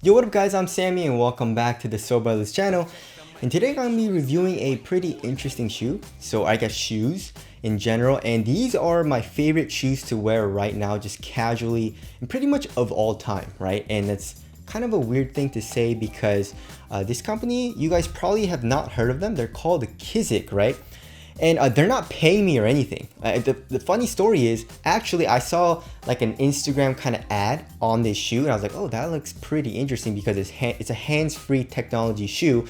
Yo, what up guys, I'm Sammy and welcome back to the Soul Brothers channel. And today I'm going to be reviewing a pretty interesting shoe. So I guess shoes in general, and these are my favorite shoes to wear right now, just casually and pretty much of all time, right? And it's kind of a weird thing to say because this company, you guys probably have not heard of them. They're called Kizik, right? And they're not paying me or anything. The funny story is, actually, I saw like an Instagram kind of ad on this shoe, and I was like, oh, that looks pretty interesting because it's a hands-free technology shoe.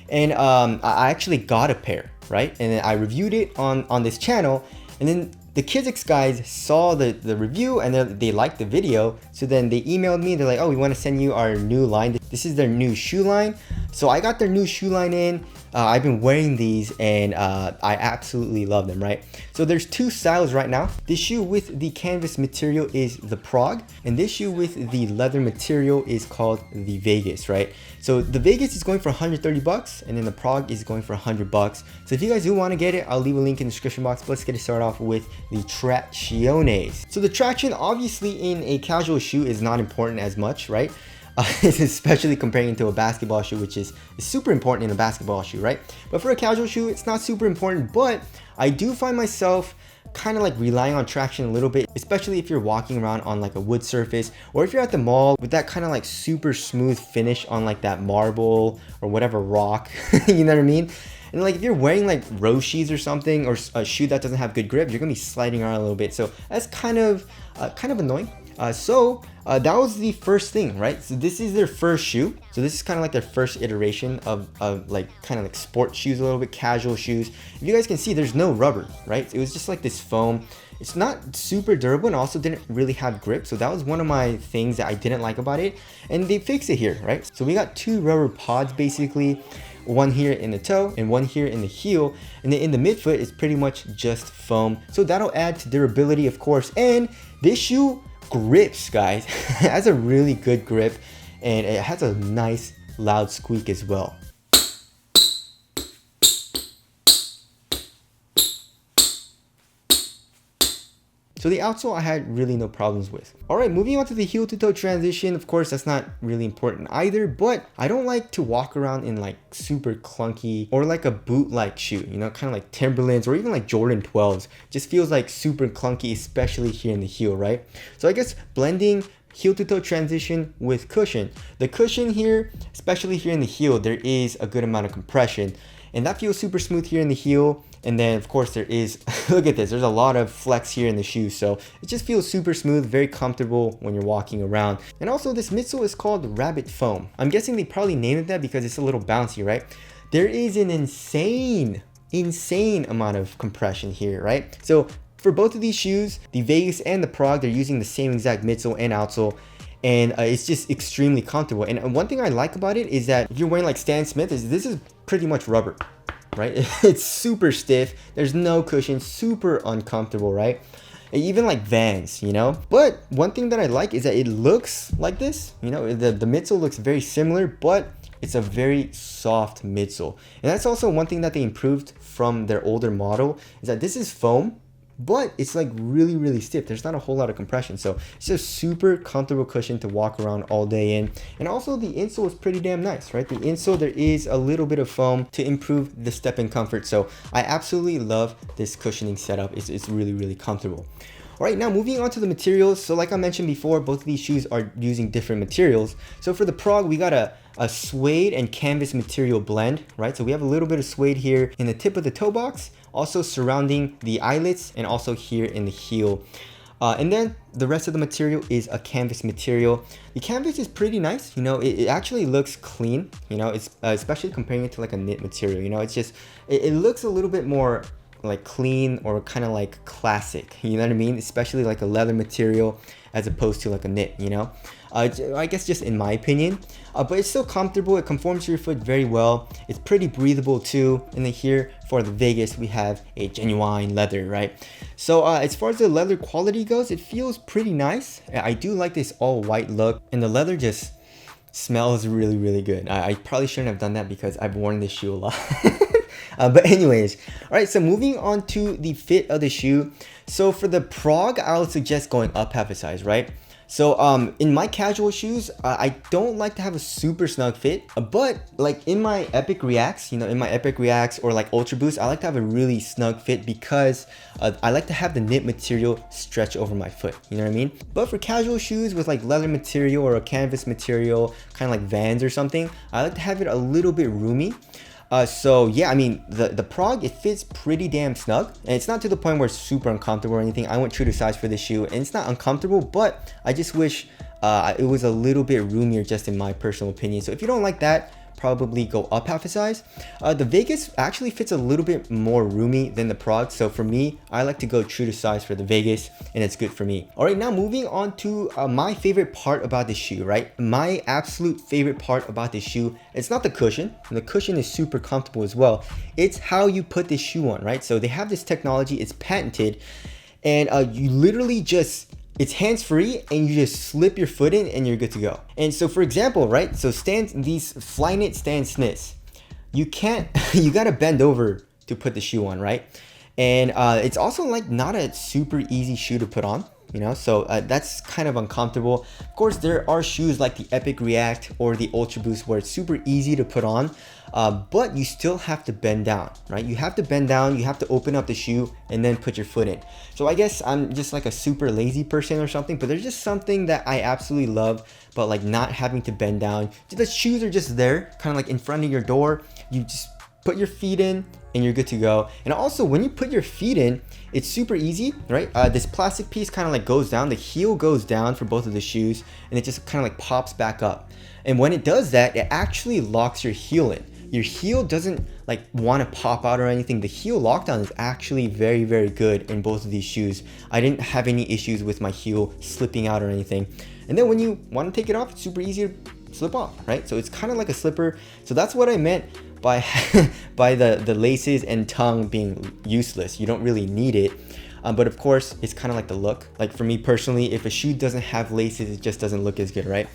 And I actually got a pair, right? And then I reviewed it on this channel, and then the Kizik guys saw the review and they liked the video. So then they emailed me, they're like, oh, we want to send you our new line. This is their new shoe line. So I got their new shoe line in. I've been wearing these and I absolutely love them, right? So there's two styles right now. This shoe with the canvas material is the Prague, and this shoe with the leather material is called the Vegas, right? So the Vegas is going for 130 bucks and then the Prague is going for 100 bucks. So if you guys do want to get it, I'll leave a link in the description box. But let's get it started off with the tracciones. So the traction obviously in a casual shoe is not important as much, right? Especially comparing it to a basketball shoe, which is super important in a basketball shoe, right? But for a casual shoe, it's not super important, but I do find myself kind of like relying on traction a little bit, especially if you're walking around on like a wood surface, or if you're at the mall with that kind of like super smooth finish on like that marble or whatever rock, you know what I mean? And like if you're wearing like Roshi's or something, or a shoe that doesn't have good grip, you're gonna be sliding around a little bit. So that's kind of annoying. That was the first thing, right? So this is their first shoe. So this is kind of like their first iteration of like kind of like sport shoes, a little bit casual shoes. If you guys can see, there's no rubber, right? It was just like this foam. It's not super durable and also didn't really have grip. So that was one of my things that I didn't like about it. And they fixed it here, right? So we got two rubber pods basically. One here in the toe and one here in the heel, and then in the midfoot is pretty much just foam. So that'll add to durability, of course. And this shoe grips, guys. It has a really good grip and it has a nice loud squeak as well. So the outsole I had really no problems with. All right, moving on to the heel to toe transition. Of course, that's not really important either, but I don't like to walk around in like super clunky or like a boot-like shoe, you know, kind of like Timberlands or even like Jordan 12s. Just feels like super clunky, especially here in the heel, right? So I guess blending heel to toe transition with cushion. The cushion here, especially here in the heel, there is a good amount of compression, and that feels super smooth here in the heel. And then of course there is, look at this, there's a lot of flex here in the shoe, so it just feels super smooth, very comfortable when you're walking around. And also this midsole is called rabbit foam. I'm guessing they probably named it that because it's a little bouncy, right? There is an insane amount of compression here, right? So for both of these shoes, the Vegas and the Prague, they're using the same exact midsole and outsole, and it's just extremely comfortable. And one thing I like about it is that if you're wearing like Stan Smith, this is pretty much rubber, right? It's super stiff, there's no cushion, super uncomfortable, right? And even like Vans, you know? But one thing that I like is that it looks like this, you know, the midsole looks very similar, but it's a very soft midsole. And that's also one thing that they improved from their older model, is that this is foam, but it's like really stiff. There's not a whole lot of compression, so it's just super comfortable cushion to walk around all day in. And also the insole is pretty damn nice, right? The insole, there is a little bit of foam to improve the step and comfort, so I absolutely love this cushioning setup. It's really comfortable. All right, now moving on to the materials. So like I mentioned before, both of these shoes are using different materials. So for the Prague, we got a suede and canvas material blend, right? So we have a little bit of suede here in the tip of the toe box, also surrounding the eyelets, and also here in the heel. And then the rest of the material is a canvas material. The canvas is pretty nice, you know, it actually looks clean, you know, it's especially comparing it to like a knit material, you know, it's just, it looks a little bit more like clean or kind of like classic, you know what I mean? Especially like a leather material as opposed to like a knit, you know? I guess just in my opinion, but it's still comfortable. It conforms to your foot very well. It's pretty breathable too. And then here for the Vegas, we have a genuine leather, right? So as far as the leather quality goes, it feels pretty nice. I do like this all white look, and the leather just smells really good. I probably shouldn't have done that because I've worn this shoe a lot. But anyways, all right, so moving on to the fit of the shoe. So for the Prague, I would suggest going up half a size, right? So in my casual shoes, I don't like to have a super snug fit, but like in my Epic Reacts, in my Epic Reacts or like Ultra Boost, I like to have a really snug fit because I like to have the knit material stretch over my foot, you know what I mean? But for casual shoes with like leather material or a canvas material, kind of like Vans or something, I like to have it a little bit roomy. So yeah, I mean, the Prague, it fits pretty damn snug, and it's not to the point where it's super uncomfortable or anything. I went true to size for this shoe, and it's not uncomfortable, but I just wish it was a little bit roomier, just in my personal opinion. So if you don't like that, probably go up half a size. The Vegas actually fits a little bit more roomy than the Prague, so for me, I like to go true to size for the Vegas, and it's good for me. All right, now moving on to my favorite part about the shoe, right? My absolute favorite part about this shoe, it's not the cushion, and the cushion is super comfortable as well. It's how you put this shoe on, right? So they have this technology, it's patented, and you literally just, it's hands-free, and you just slip your foot in and you're good to go. And so for example, right, so these Flyknit Stan Smiths, you gotta bend over to put the shoe on, right? And it's also like not a super easy shoe to put on, so that's kind of uncomfortable. Of course, there are shoes like the Epic React or the Ultra Boost where it's super easy to put on, but you still have to bend down, right? You have to bend down, you have to open up the shoe and then put your foot in. So I guess I'm just like a super lazy person or something, but there's just something that I absolutely love about like not having to bend down. The shoes are just there, kind of like in front of your door. You just put your feet in and you're good to go. And also when you put your feet in, it's super easy, right? This plastic piece kind of like goes down, the heel goes down for both of the shoes, and it just kind of like pops back up. And when it does that, it actually locks your heel in. Your heel doesn't like want to pop out or anything. The heel lockdown is actually very, very good in both of these shoes. I didn't have any issues with my heel slipping out or anything. And then when you want to take it off, it's super easy to slip off, right? So it's kind of like a slipper. So that's what I meant by by the laces and tongue being useless. You don't really need it, but of course it's kind of like the look. Like for me personally, if a shoe doesn't have laces, it just doesn't look as good, right?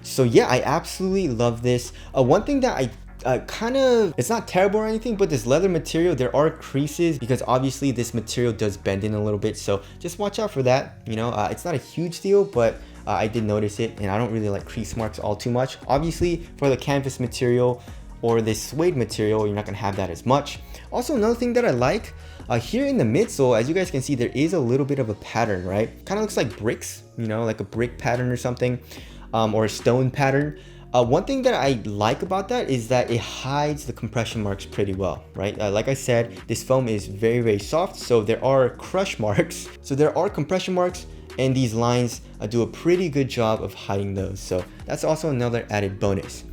So yeah, I absolutely love this. One thing that I it's not terrible or anything, but this leather material, there are creases because obviously this material does bend in a little bit, so just watch out for that. It's not a huge deal, but I did notice it, and I don't really like crease marks all too much. Obviously for the canvas material or this suede material, you're not gonna have that as much. Also, another thing that I like, here in the midsole, as you guys can see, there is a little bit of a pattern, right? Kind of looks like bricks, like a brick pattern or something, or a stone pattern. One thing that I like about that is that it hides the compression marks pretty well, right? Like I said, this foam is very, very soft, so there are crush marks. So there are compression marks, and these lines do a pretty good job of hiding those. So that's also another added bonus.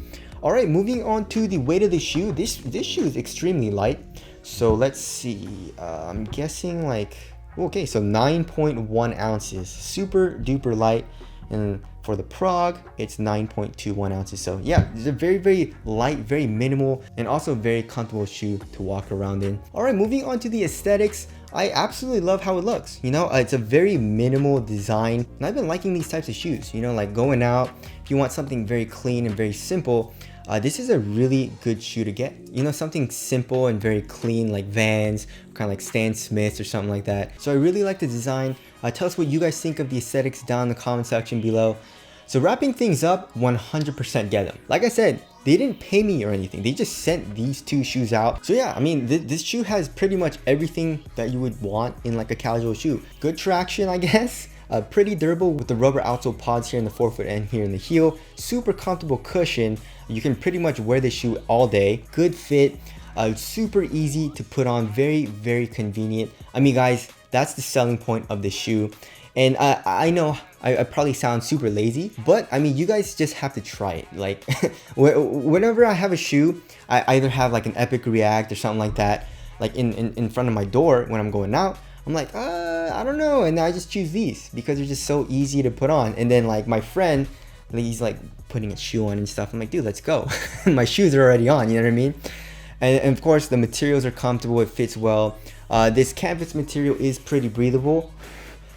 All right, moving on to the weight of the shoe. This shoe is extremely light. So let's see, I'm guessing like, okay, so 9.1 ounces, super duper light. And for the Prague, it's 9.21 ounces. So yeah, it's a very, very light, very minimal, and also very comfortable shoe to walk around in. All right, moving on to the aesthetics. I absolutely love how it looks. It's a very minimal design, and I've been liking these types of shoes. Like going out, if you want something very clean and very simple, this is a really good shoe to get. Something simple and very clean, like Vans, kind of like Stan Smiths or something like that. So I really like the design. Tell us what you guys think of the aesthetics down in the comment section below. So wrapping things up, 100% get them. Like I said, they didn't pay me or anything. They just sent these two shoes out. So yeah, I mean, this shoe has pretty much everything that you would want in like a casual shoe. Good traction, I guess. Pretty durable with the rubber outsole pods here in the forefoot and here in the heel. Super comfortable cushion. You can pretty much wear this shoe all day. Good fit. Super easy to put on. Very, very convenient. I mean, guys, that's the selling point of this shoe. And I know I probably sound super lazy, but I mean, you guys just have to try it. Like whenever I have a shoe, I either have like an Epic React or something like that, like in front of my door when I'm going out. I'm like, I don't know. And I just choose these because they're just so easy to put on. And then like my friend, he's like putting a shoe on and stuff. I'm like, dude, let's go. My shoes are already on, you know what I mean? And of course, the materials are comfortable. It fits well. This canvas material is pretty breathable.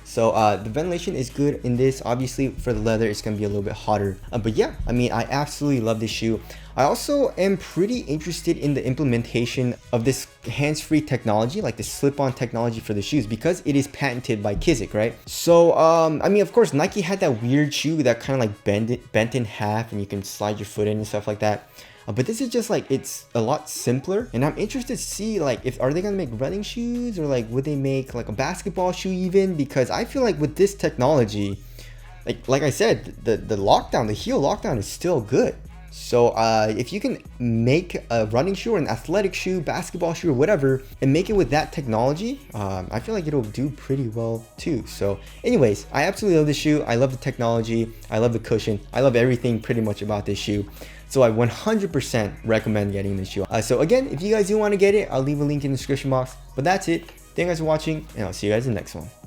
So the ventilation is good in this. Obviously for the leather, it's gonna be a little bit hotter. But yeah, I mean, I absolutely love this shoe. I also am pretty interested in the implementation of this hands-free technology, like the slip-on technology for the shoes, because it is patented by Kizik, right? So, I mean, of course, Nike had that weird shoe that kind of like bent in half and you can slide your foot in and stuff like that. But this is just like, it's a lot simpler, and I'm interested to see like, if are they gonna make running shoes, or like would they make like a basketball shoe even? Because I feel like with this technology, like I said, the lockdown, the heel lockdown is still good. So if you can make a running shoe or an athletic shoe, basketball shoe, or whatever, and make it with that technology, I feel like it'll do pretty well too. So anyways, I absolutely love this shoe. I love the technology. I love the cushion. I love everything pretty much about this shoe. So I 100% recommend getting this shoe. So again, if you guys do want to get it, I'll leave a link in the description box. But that's it. Thank you guys for watching, and I'll see you guys in the next one.